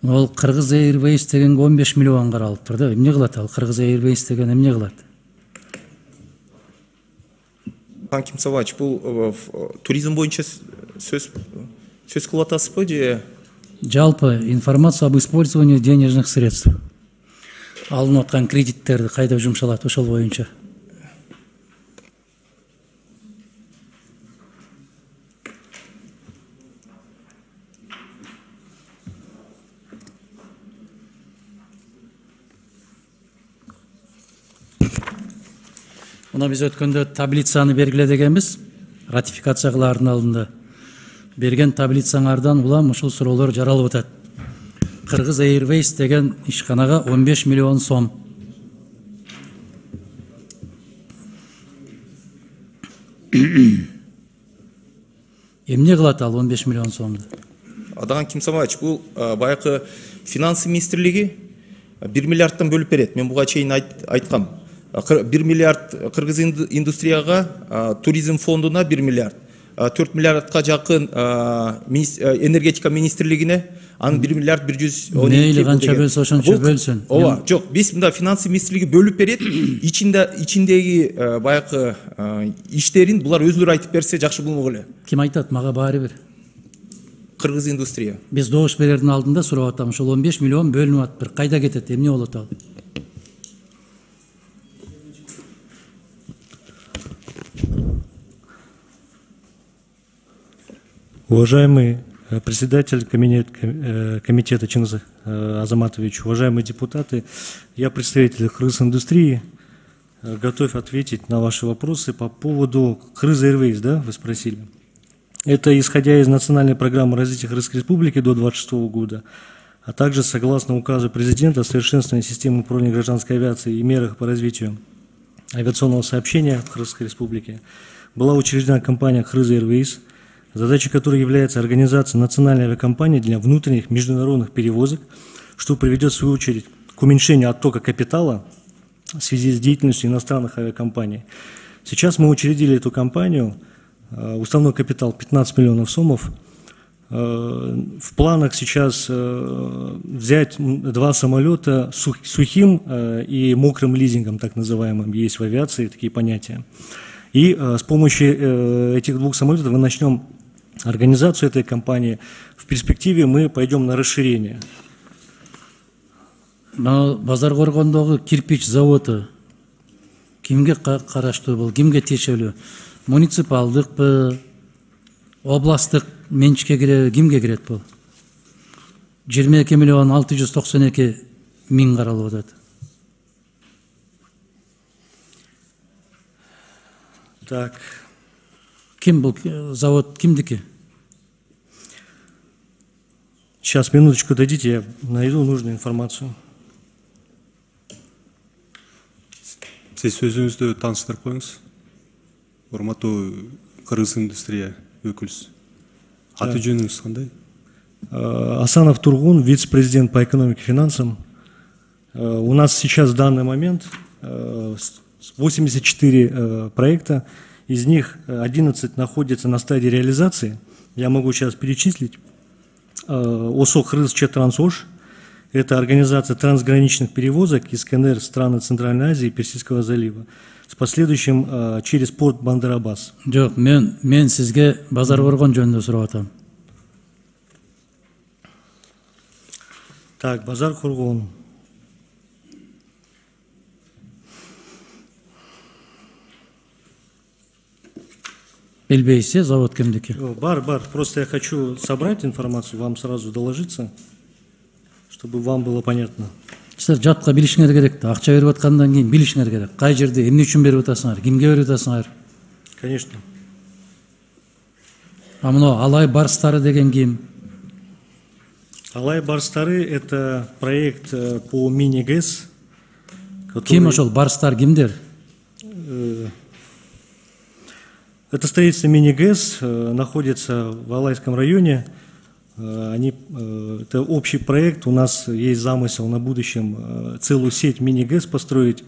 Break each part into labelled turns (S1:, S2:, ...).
S1: Ол Кыргыз Airways дегенге 15 миллион каралыптыр да. Эмне кылат ал Кыргыз Airways деген эмне кылат?
S2: Ким Савач, бул туризм боюнча сөз кылып атасызбы же?
S1: Жалпы информация об использовании денежных средств. Алынып аткан кредиттерди кайда жумшалат ошол боюнча. Мына биз өткөндө таблицаны белгиле дегенбиз. Ратификация кылаардын алдында берген таблицаңардан улам ушул суроолор жаралып атат. Кыргыз Airways деген ишканага 15 миллион сом. Эмне кылат ал 15 миллион сомду?
S2: Адаган Ким Савач, бул баягы финансы министрлиги 1 миллиардтан бөлүп берет. Мен буга чейин айткам. 1 миллиард Кыргыз индустрияга, туризм фондуна 1 миллиард. 4 миллиардка жакын энергетика министрлигине, анын 1 миллиард 112.
S1: Мейли канча бөлсө ошончо бөлсүн.
S2: Ооба, жок, биз мында финансы министрлиги бөлүп берет. Ичиндеги баягы иштерин булар өзүлөрү айтып берсе жакшы болмок эле.
S1: Ким айтат? Мага баары бир.
S2: Кыргыз индустрия.
S1: Биз добуш берердин алдында сурап атам, ошол 15 миллион бөлүнүп атыптыр. Кайда кетет? Эмне болот ал?
S3: Уважаемый председатель комитета Чингиз Азаматович, уважаемые депутаты, я представитель Кыргыз индустрии, готов ответить на ваши вопросы по поводу Кыргыз Airways, да, вы спросили. Это исходя из национальной программы развития Кыргызской республики до 2026 года, а также согласно указу президента о совершенствовании системы управления гражданской авиацией и мерах по развитию авиационного сообщения в Кыргызской республике, была учреждена компания Кыргыз Airways, задачей которой является организация национальной авиакомпании для внутренних международных перевозок, что приведет в свою очередь к уменьшению оттока капитала в связи с деятельностью иностранных авиакомпаний. Сейчас мы учредили эту компанию, уставной капитал 15 миллионов сомов. В планах сейчас взять 2 самолета сухим и мокрым лизингом, так называемым, есть в авиации такие понятия. И с помощью этих 2 самолетов мы начнем организацию этой компании. В перспективе мы пойдем на расширение.
S1: Но Базаркоргондогу кирпич заводу кимге караштуу бул, кимге тиешелүү? Муниципалдыкпы, областтык менчикке кире, кимге кирет бул? 22 миллион 692 миң каралып атат.
S3: Так.
S1: Ким бул завод, кимдики?
S3: Сейчас, минуточку дадите, я найду нужную информацию.
S4: Сиз өзүңүздү тааныштырып коюңуз. Урматтуу Кыргыз индустрия өкүлүсү. Аты жөнүңүз кандай?
S3: Асанов Тургун, вице-президент по экономике и финансам. У нас сейчас в данный момент 84 проекта, из них 11 находятся на стадии реализации. Я могу сейчас перечислить. ОСО Кыргыз-Четрансош – это организация трансграничных перевозок из КНР, страны Центральной Азии и Персидского залива, с последующим через порт Бандар-Аббас.
S1: Жок, мен сизге Базаркоргон жөнүндө сурап атам.
S3: Так, Базаркоргон.
S1: Билбейсиз, завод кимдики?
S3: Бар. Просто я хочу собрать информацию, вам сразу доложиться, чтобы вам было понятно.
S1: Силер жатка билишиңер керек да. Акча берип аткандан кийин билишиңер керек. Кай жерде, эмне үчүн берип атасыңар, кимге берип атасыңар?
S3: Конечно.
S1: А мына Алай Барстары деген ким?
S3: Алай Барстары – это проект по мини-ГЭС.
S1: Ким ошол Барстар кимдер?
S3: Это строительство мини-ГЭС находится в Алайском районе. Это общий проект. У нас есть замысел на будущем целую сеть мини-ГЭС построить.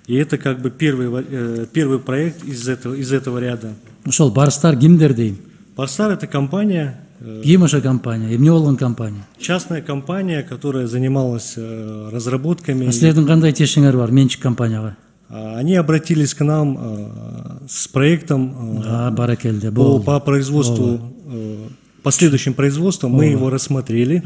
S3: И это как бы первый проект из этого ряда.
S1: Ошол Барстар кимдер дейм?
S3: Барстар – это компания,
S1: Ким ошо компания? Эмне болгон компания?
S3: Частная компания, которая занималась разработками.
S1: Силердин кандай тиешиңер бар менчик компанияга?
S3: Они обратились к нам с проектом
S1: Баракелде.
S3: по производству, последующим производствам. Мы его рассмотрели.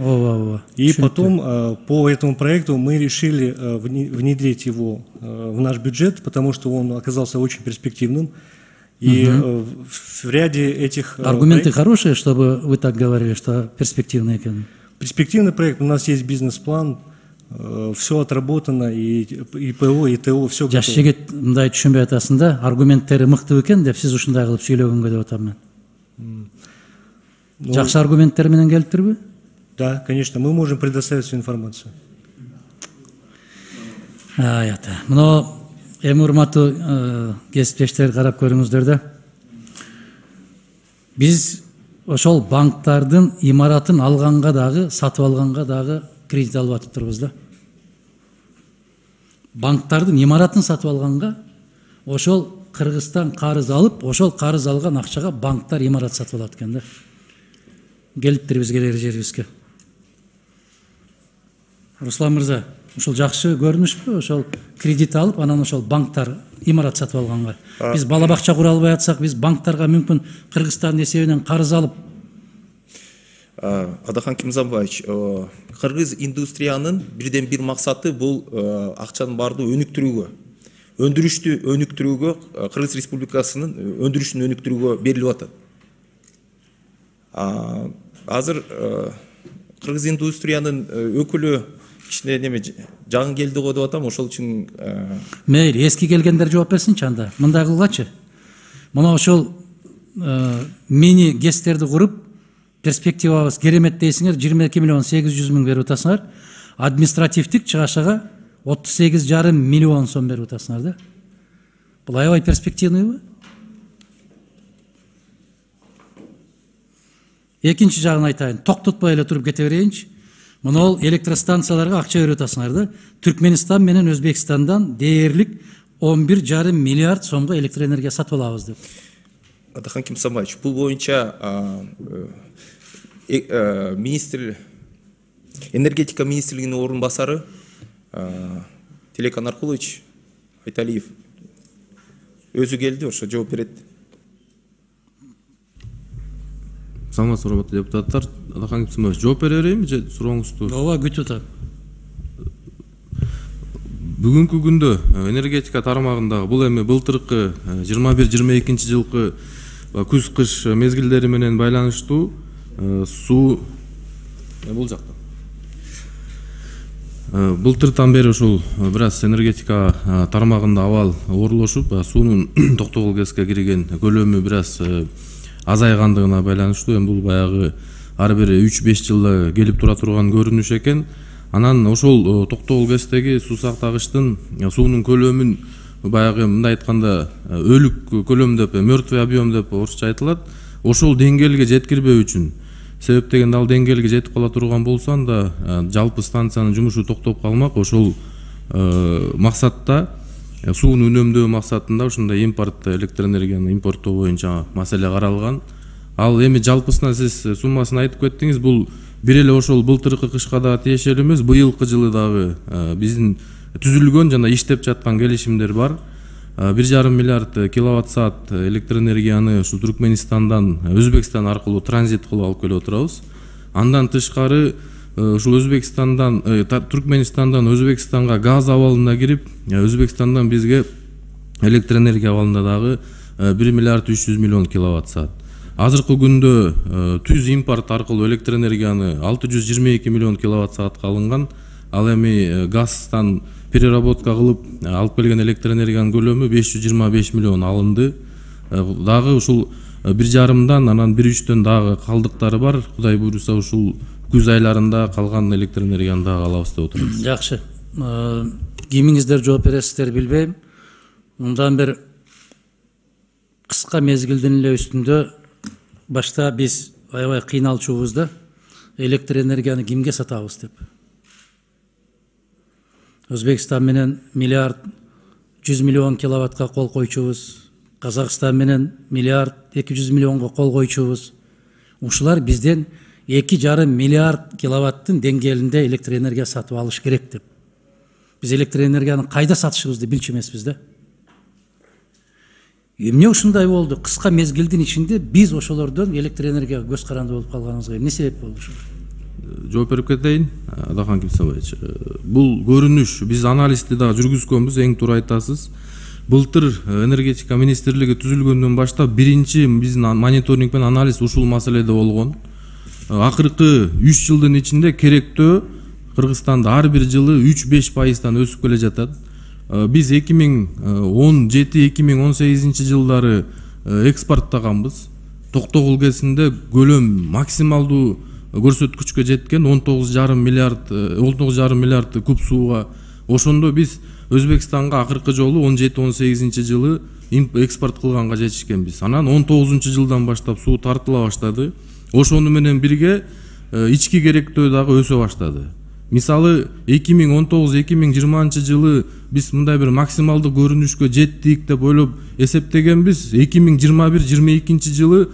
S3: И потом по этому проекту мы решили внедрить его в наш бюджет, потому что он оказался очень перспективным. И в ряде этих...
S1: Аргументы хорошие, чтобы вы так говорили, что перспективный экен?
S3: Перспективный проект. У нас есть бизнес-план, все отработано, и ПО, и ТО, все готово.
S1: Жаш жигит мындай түшүнбөй атасың да, аргументтери мыкты экен деп сиз ушундай кылып сүйлөгөнгө деп атам мен. Жакшы аргументтер менен келиптирби?
S3: Да, конечно, мы можем предоставить всю информацию.
S1: Мына эми урматтуу кесиптештер карап көрүңүздөр да. Биз ошол банктардын имаратын алганга дагы, сатып алганга дагы кредит алып атыптырбыз да. Банктардын имаратын сатып алганга ошол Кыргызстан карыз алып, ошол карыз алган акчага банктар имарат сатып алат экен да. Келиптир бизге жерибизге. Руслан мырза, ошол жакшы көрүнүшпү? Ошол кредит алып, анан ошол банктар имарат сатып алганга. Биз бала бакча кура албай атсак, биз банктарга мүмкүн Кыргызстандын эсебинен карыз алып.
S2: Адахан Кимзамбаевич, кыргыз индустриянын бирден бир максаты бул акчанын баардыгын өнүктүрүүгө, өндүрүштү өнүктүрүүгө, Кыргыз Республикасынын өндүрүшүн өнүктүрүүгө берилип атат. Азыр кыргыз индустриянын өкүлү кичине неме жаңы келди го деп атам, ошол үчүн
S1: Мейли, эски келгендер жооп берсинчи анда. Мындай кылгачы. Мына ошол мини гестерди куруп, перспективабыз керемет дейсиңер, 22 миллион 800 мың берип атасыңар. Административдик чыгашага 38,5 миллион сом берип атасыңар да. Бул аябай перспективныйбы? Экинчи жагын айтайын, токтотпой эле туруп кете берейинчи. Мына ол электростанцияларга акча берип атасыңар да. Түркменистан менен Өзбекстандан дээрлик 11,5 миллиард сомго электроэнергия сатып алабыз деп.
S2: Адахан Кимсамбаевич, бул боюнча энергетика министрлигинин орун басары Телекан Аркулович Айталиев өзү келди, ошо жооп берет.
S5: Саламатсызбы, урматтуу депутаттар. Адахан Кимсамбаевич, жооп бере берейинби же сурооңузду?
S1: Ооба, күтүп атам.
S5: Бүгүнкү күндө энергетика тармагындагы бул эми былтыркы 21-22 жылкы күз-кыш мезгилдери менен байланыштуу суу бул жакта. Былтыртан бери ушул бир аз энергетика тармагында абал оорлошуп, суунун токтогул кезге кирген көлөмү бир аз азайгандыгына байланыштуу. Эми бул баягы ар бир 3-5 жылда келип тура турган көрүнүш экен. Анан ошол токтогул кездеги суу сактагычтын суунун көлөмүн баягы мындай айтканда өлүк көлөм деп, мертвый объем деп орусча айтылат. Ошол деңгээлге жеткирбөө үчүн, себеп дегенде ал деңгээлге жетип кала турган болсо анда жалпы станциянын жумушу токтоп калмак. Ошол максатта сууну үнөмдөө максатында ушундай электроэнергияны импорттоо боюнча маселе каралган. Ал эми жалпысынан сиз суммасын айтып кеттиңиз. Бул бир эле ошол былтыркы кышка дагы тиешелүү эмес, быйылкы жылы дагы биздин түзүлгөн жана иштеп жаткан келишимдер бар. 1,5 миллиард киловатт саат электроэнергияны ушу Түркменистандан Өзбекстан аркылуу транзит кылып алып келип отурабыз. Андан тышкары ушул Өзбекстандан Түркменистандан Өзбекстанга газ абалына кирип, Өзбекстандан бизге электроэнергия абалында дагы 1 миллиард 300 миллион киловатт саат. Азыркы күндө түз импорт аркылуу электроэнергияны 622 миллион киловатт саатка алынган. Ал эми газдан переработка кылып алып келген электроэнергиянын көлөмү 525 миллион алынды. Дагы ушул 1,5-дан анан 1,3-төн дагы калдыктары бар. Кудай буйруса ушул күз айларында калган электроэнергияны дагы алабыз деп отурабыз.
S1: Жакшы. Кимиңиздер жооп бересиздер билбейм. Мындан бир кыска мезгилдин эле үстүндө башта биз аябай кыйналчубуз да, электроэнергияны кимге сатабыз деп. Өзбекстан менен миллиард 100 миллион киловаттка кол койчубуз. Казакстан менен миллиард 200 миллионго кол койчубуз. ушулар бизден 2,5 миллиард киловаттын деңгээлинде электр энергия сатып алыш керек деп. Биз электр энергияны кайда сатышыбызды билчү эмеспиз да. Эмне ушундай болду? Кыска мезгилдин ичинде биз ошолордон электр энергияга көз каранды болуп калганыбызга эмне себеп болду ушул?
S5: Жооп берип кетейин, Адахан Кимсабаевич. Бул көрүнүш, биз анализди дагы жүргүзгөнбүз, эң туура айтасыз. Былтыр энергетика министрлиги түзүлгөндөн баштап биринчи биздин мониторинг менен анализ ушул маселеде болгон. Акыркы 3 жылдын ичинде керектөө Кыргызстанда ар бир жылы 3-5% өсүп келе жатат. Биз 2017-2018 жылдары экспорттаганбыз. Токтогул кезинде көлөм максималдуу көрсөткүчкө жеткен 19,5 миллиард куб сууга. Ошондо биз Өзбекстанга акыркы жолу 17-18 жылы экспорт кылганга жетишкенбиз. Анан 19 жылдан баштап суу тартыла баштады. Ошону менен бирге ички керектөө дагы өсө баштады. Мисалы 2019-2020 жылы биз мындай бир максималдуу көрүнүшкө жеттик деп ойлоп эсептегенбиз. 2021-22 жылы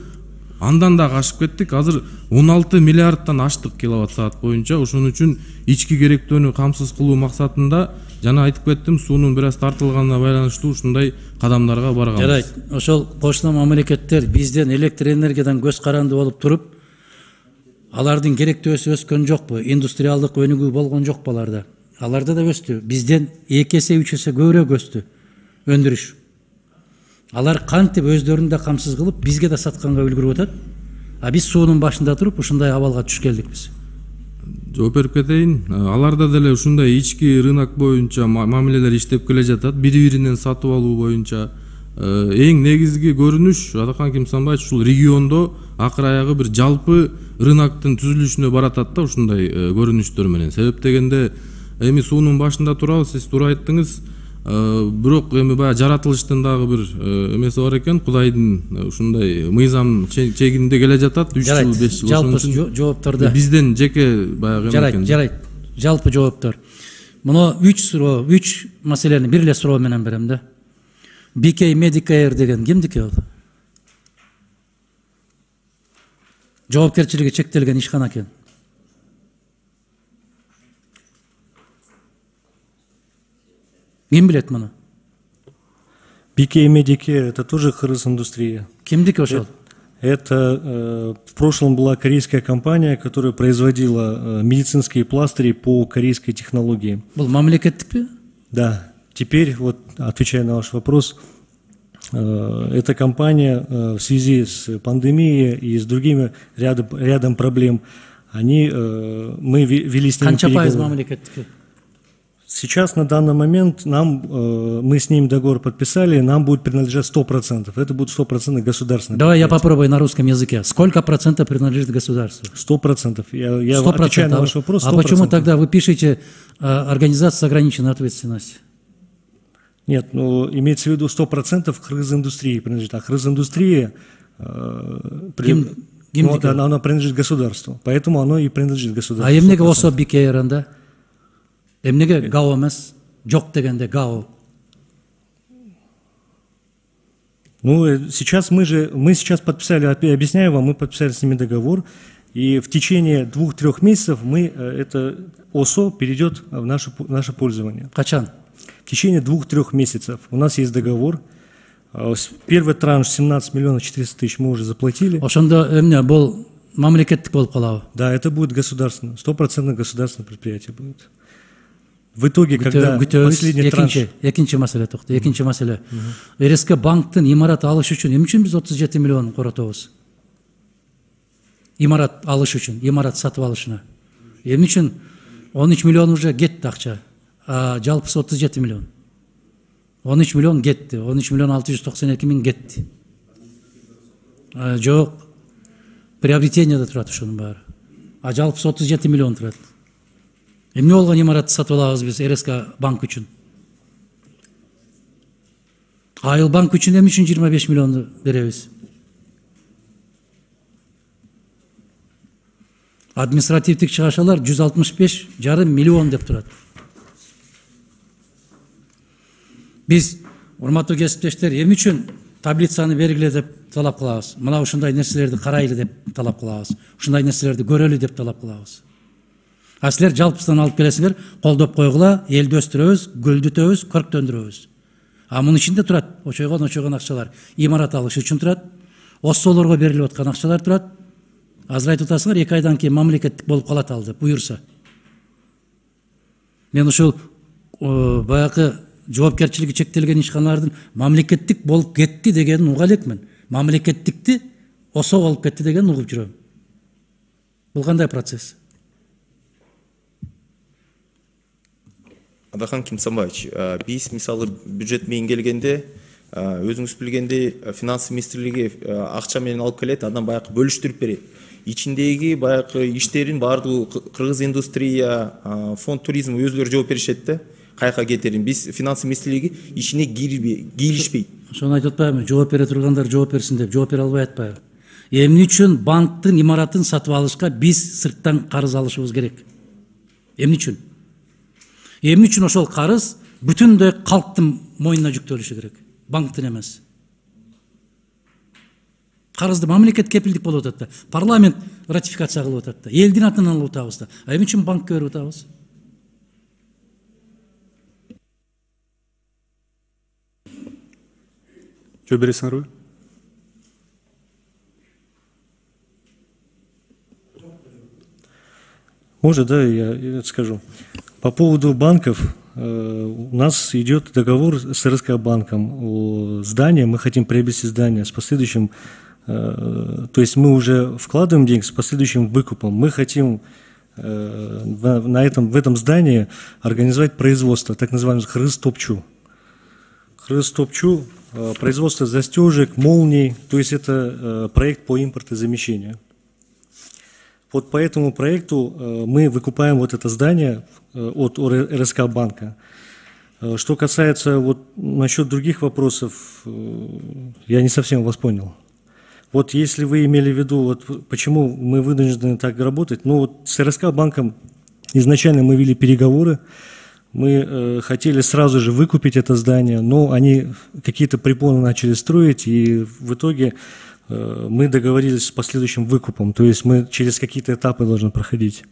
S5: андан да ашып кеттик. Азыр 16 миллиардтан аштык киловатт саат боюнча. Ошон үчүн ички керектөөнү камсыз кылуу максатында жана айтып кеттим, суунун бир аз тартылганына байланыштуу ушундай кадамдарга барганбыз.
S1: Жарайт. Ошол кошуна мамлекеттер бизден электр энергиядан көз каранды болуп туруп, алардын керектөөсү өскөн жокпу? Индустриалдык өнүгүү болгон жокпу аларда? Аларда да өстү. Бизден 2 эсе 3 эсе көбүрөөк өстү өндүрүш. Алар кантип өздөрүн да камсыз кылып бизге да сатканга үлгүрүп атат. А биз суунун башында туруп ушундай абалга түшүп келдикпиз.
S5: Жооп берип кетейин. Аларда деле ушундай ички рынок боюнча мамилелер иштеп келе жатат. Бири-биринен сатып алуу боюнча эң негизги көрүнүш Адахан Кимсанбаевич ушул региондо акыр аягы бир жалпы рыноктун түзүлүшүнө баратат да ушундай көрүнүштөр менен. Себеп дегенде эми суунун башында турабыз, сиз туура айттыңыз. Бирок эми баягы жаратылыштын дагы бир эмеси бар экен. Кудайдын ушундай мыйзам чегинде келе жатат 3 жыл 5 жыл.
S1: Жалпы жоопторду
S5: бизден жеке баягы экен.
S1: Жарайт. Жалпы жооптор. Муну 3 маселени бир эле суроо менен берем да. BK Medicare деген кимдики ол? Жоопкерчилиги чектелген ишкана экен. Ким билет муну?
S3: BK Medicare — это тоже Кыргыз-индустрия.
S1: Кимдики ошол?
S3: Это в прошлом была корейская компания, которая производила медицинские пластыри по корейской технологии.
S1: Бул мамлекеттикпи?
S3: Да. Теперь, вот отвечая на ваш вопрос, эта компания в связи с пандемией и с другими рядом проблем, мы вели с ними переговоры. Сейчас на данный момент мы с ним договор подписали, нам будет принадлежать 100%. Это будет 100% государственное.
S1: Давай я попробую на русском языке. Сколько процентов принадлежит государству?
S3: 100%. Я отвечаю на ваш вопрос. 100%.
S1: А почему тогда вы пишете организация с ограниченной ответственностью?
S3: Нет, ну имеется в виду 100% Кыргыз-индустрии принадлежит. А Кыргыз-индустрия она принадлежит государству. Поэтому оно и принадлежит государству.
S1: А эмнеге осо бикейранда? Эмнеге гао эмес? Жок дегенде гао.
S3: Ну, сейчас мы сейчас подписали, объясняю вам, мы подписали с ними договор, и в течение 2-3 месяцев это ОСО перейдет в наше пользование.
S1: Качан?
S3: В течение 2-3 месяцев. У нас есть договор. Первый транш 17 миллионов 400 тысяч мы уже заплатили.
S1: Ошондо эмне бул мамлекеттик болуп калабы?
S3: Да, это будет государственное, 100% государственное предприятие будет. В итоге, когда последний транш...
S1: Экинчи маселе токто, экинчи маселе. РСК банктын имарат алыш үчүн эмне үчүн биз 37 миллион коротобуз? Имарат алыш үчүн, имарат сатып алышына. Эмне үчүн 13 миллион уже кетти акча. А жалпысы 37 миллион. 13 миллион кетти, 13 миллион 692 миң кетти. Жок, приобретениеде турат ошонун баары. А жалпысы 37 миллион турат. Эмне болгон имаратты сатып алабыз биз РСК банк үчүн? Айыл банк үчүн эмне үчүн 25 миллионду беребиз? Административдик чыгашалар 165,5 миллион деп турат. Биз урматтуу кесиптештер эмне үчүн таблицаны бергиле деп талап кылабыз. Мына ушундай нерселерди карайлы деп талап кылабыз. Ушундай нерселерди көрөлү деп талап кылабыз. А силер жалпысынан алып келесиңер, колдоп койгула, элди өстүрөбүз, гүлдүтөбүз, көрктөндүрөбүз. А мунун ичинде турат очойгон акчалар. Имарат алыш үчүн турат. ОССОлорго берилип аткан акчалар турат. Азыр айтып атасыңар, 2 айдан кийин мамлекеттик болуп калат ал деп буюрса. Мен ушул баягы жоопкерчилиги чектелген ишканалардын мамлекеттик болуп кетти дегенин уга элекмин. Мамлекеттикти ОСО болуп кетти дегенин угуп жүрөм. Бул кандай процесс?
S2: Адахан Кимсанбаевич, биз мисалы бюджет менен келгенде, өзүңүз билгендей, финанс министрлиги акча менен алып келет, андан баягы бөлүштүрүп берет. Ичиндеги баягы иштерин баардыгы кыргыз индустрия, фонд туризм өзүлөрү жооп беришет да. Кайка кетерин. Биз финанс министрлиги ичине киришпейт.
S1: Ошону айтып атпайбы, жооп бере тургандар жооп берсин деп, жооп бере албай атпайбы. Эмне үчүн банктын имаратын сатып алышка биз сырттан карыз алышыбыз керек? Эмне үчүн? Эмне үчүн ошол карыз бүтүндөй калктын мойнуна жүктөлүшү керек, банктын эмес? Карызды мамлекет кепилдик болуп атат да, парламент ратификация кылып атат да, элдин атынан алып атабыз да. Эмне үчүн банкка берип атабыз?
S4: Жөө бересиңерби?
S3: Может, да, я скажу. По поводу банков, у нас идет договор с РСК банком о здании. Мы хотим приобрести здание с последующим, то есть мы уже вкладываем деньги с последующим выкупом. Мы хотим в этом здании организовать производство, так называемый Хрыз-Топчу. Хрыз-Топчу, производство застежек, молний, то есть это проект по импортозамещению. Вот по этому проекту мы выкупаем вот это здание от РСК банка. Что касается вот насчет других вопросов, я не совсем вас понял. Вот если вы имели в виду, вот почему мы вынуждены так работать, ну вот с РСК банком изначально мы вели переговоры, мы хотели сразу же выкупить это здание, но они какие-то препоны начали строить, и в итоге мы договорились с последующим выкупом, то есть мы через какие-то этапы должны проходить.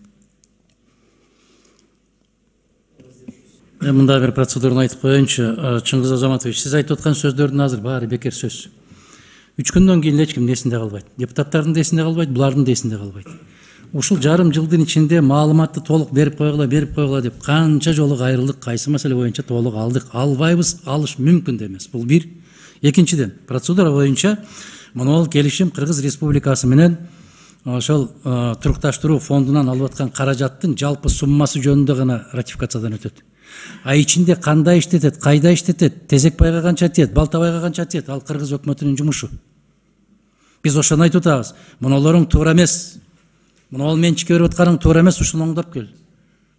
S1: Мында бир процедураны айтып коеюнчу, Чыңгыз Азаматович, сиз айтып аткан сөздөрдүн азыр баары бекер сөз. 3 күндөн кийин эч кимдин эсинде калбайт. Депутаттардын да эсинде калбайт, булардын да эсинде калбайт. Ушул жарым жылдын ичинде маалыматты толук берип койгула деп канча жолу кайрылдык, кайсы маселе боюнча толук алдык, албайбыз, алыш мүмкүн да эмес. Бул бир. Экинчиден, процедура боюнча монол келишим Кыргыз Республикасы менен ошол турукташтыруу фондунан алып аткан каражаттын жалпы суммасы жөнүндө гана ратификациядан өтөт. А ичинде кандай иштетет, кайда иштетет, Тезекбайга канча тиет, Балтабайга канча тиет, ал Кыргыз өкмөтүнүн жумушу. Биз ошону айтып атабыз. Монолоруң туура эмес. Монол менчикке берип атканың туура эмес, ушуну оңдоп кел.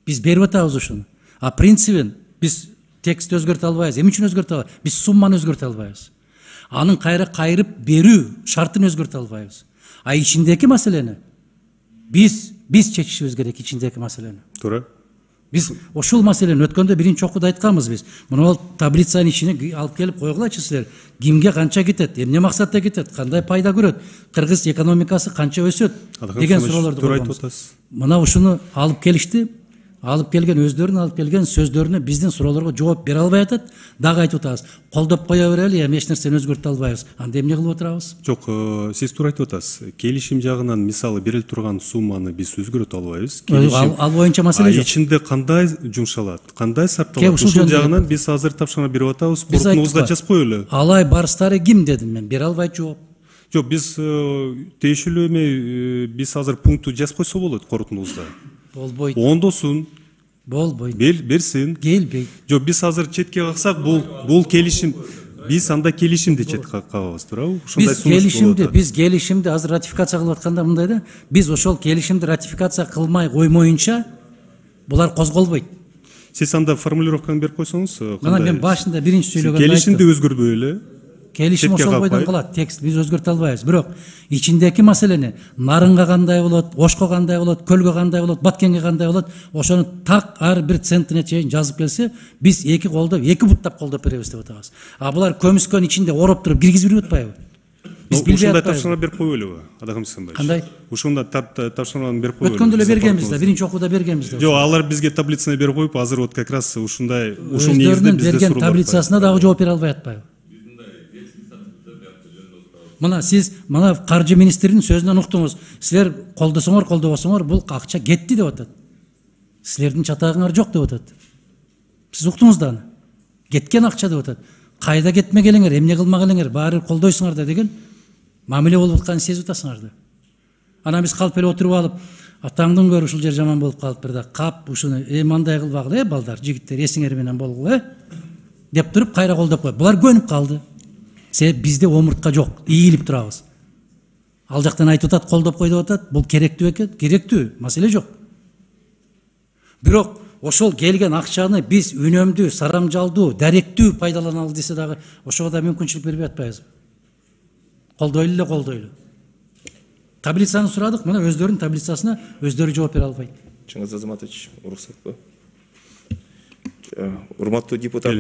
S1: Биз берип атабыз ушуну. А принцибин биз текстти өзгөртө албайбыз. Эмне үчүн өзгөртө албайбыз? Биз сумманы өзгөртө албайбыз. Анын кайра кайрып берүү шартын өзгөртө албайбыз. А ичиндеги маселени биз чечишибиз керек, ичиндеги маселени.
S4: Туура.
S1: Биз ошол маселени өткөндө биринчи окууда айтканбыз биз. Мына таблицанын ичине алып келип койгулачы силер. Кимге канча кетет, эмне максатта кетет, кандай пайда көрөт, кыргыз экономикасы канча өсөт деген суроолорду койгонбуз. Мына ушуну алып келишти. Алып келген өздөрүнүн алып келген сөздөрүнө биздин суроолорго жооп бере албай атат. Дагы айтып атабыз. Колдоп кое берели, эми эч нерсени өзгөртө албайбыз. Анда эмне кылып отурабыз?
S4: Жок, сиз туура айтып атасыз. Келишим жагынан мисалы берилип турган сумманы биз өзгөртө албайбыз.
S1: Ал боюнча маселе жок.
S4: Ичинде кандай жумшалат, кандай сарпталат? Ушул жагынан биз азыр тапшырма берип атабыз. Корутуңузга жазып коелу.
S1: Алай барыстары ким дедим мен, бере албайт жооп.
S4: Жок, биз тиешелүү эми биз азыр пункту жазып койсо болот корутуңузга.
S1: Болбойт.
S4: Оңдосун.
S1: Болбойт.
S4: Берсин.
S1: Келбейт.
S4: Жок, биз азыр четке каксак, бул келишим, биз анда келишимди четке какабыз, туурабы?
S1: Биз келишимди азыр ратификация кылып атканда мындай да, биз ошол келишимди ратификация кылмай коймоюнча булар козголбойт.
S4: Сиз анда формулировканы берип койсоңуз,
S1: Мына мен башында биринчи сүйлөгөндө
S4: келишимди өзгөрбөй эле,
S1: келишим
S4: четке
S1: ошол бойдон
S4: калпайт.
S1: калат, текст биз өзгөртө албайбыз. Бирок ичиндеги маселени Нарынга кандай болот, Ошко кандай болот, Көлгө кандай болот, Баткенге кандай болот, ошону так ар бир центине чейин жазып келсе, биз эки колдоп, эки буттап колдоп беребиз деп атабыз. А булар көмүскөнүн ичинде ороп туруп киргизип жүрүп атпайбы? Биз билбей
S4: Ушундай
S1: атпайбыз.
S4: тапшырма берип койбойлубу, Адакым Исенбаевич?
S1: Кандай?
S4: Ушундай тапшырманы берип койбойлубу?
S1: Өткөндө эле
S4: Биздин
S1: бергенбиз да,
S4: портубузда?
S1: биринчи окууда бергенбиз да.
S4: Жок, алар бизге таблицаны берип коюп, азыр вот как раз ушундай ушул негизде
S1: Өздөрүнүн
S4: бизде
S1: берген
S4: суроолор
S1: таблицасына дагы жооп бере албай атпайбы? Мына сиз мына каржы министринин сөзүнөн уктуңуз. Силер колдосоңор, колдобосоңор бул акча кетти деп атат. Силердин чатагыңар жок деп атат. Сиз уктуңуз да аны. Кеткен акча деп атат. Кайда кетмегелиңер, эмне кылмагелиңер, баары колдойсуңар да деген мамиле болуп атканын сезип атасыңар да. Анан биз калып эле отуруп алып, атаңдын көрү ушул жер жаман болуп калыптыр да, кап ушуну мындай кылбагыла, балдар, жигиттер, эсиңер менен болгула, деп туруп кайра колдоп коет. Булар көнүп калды. Себеп бизде омуртка жок, ийилип турабыз. Ал жактан айтып атат, колдоп кой деп атат, бул керектүү экен, керектүү, маселе жок. Бирок ошол келген акчаны биз үнөмдүү, сарамжалдуу, даректүү пайдаланалы десе дагы ошого да мүмкүнчүлүк бербей атпайбыз. Колдойлу. Таблицаны сурадык, мына өздөрүнүн таблицасына өздөрү жооп бере албайт.
S2: Чыңгыз Азаматович, уруксат. Урматтуу депутат.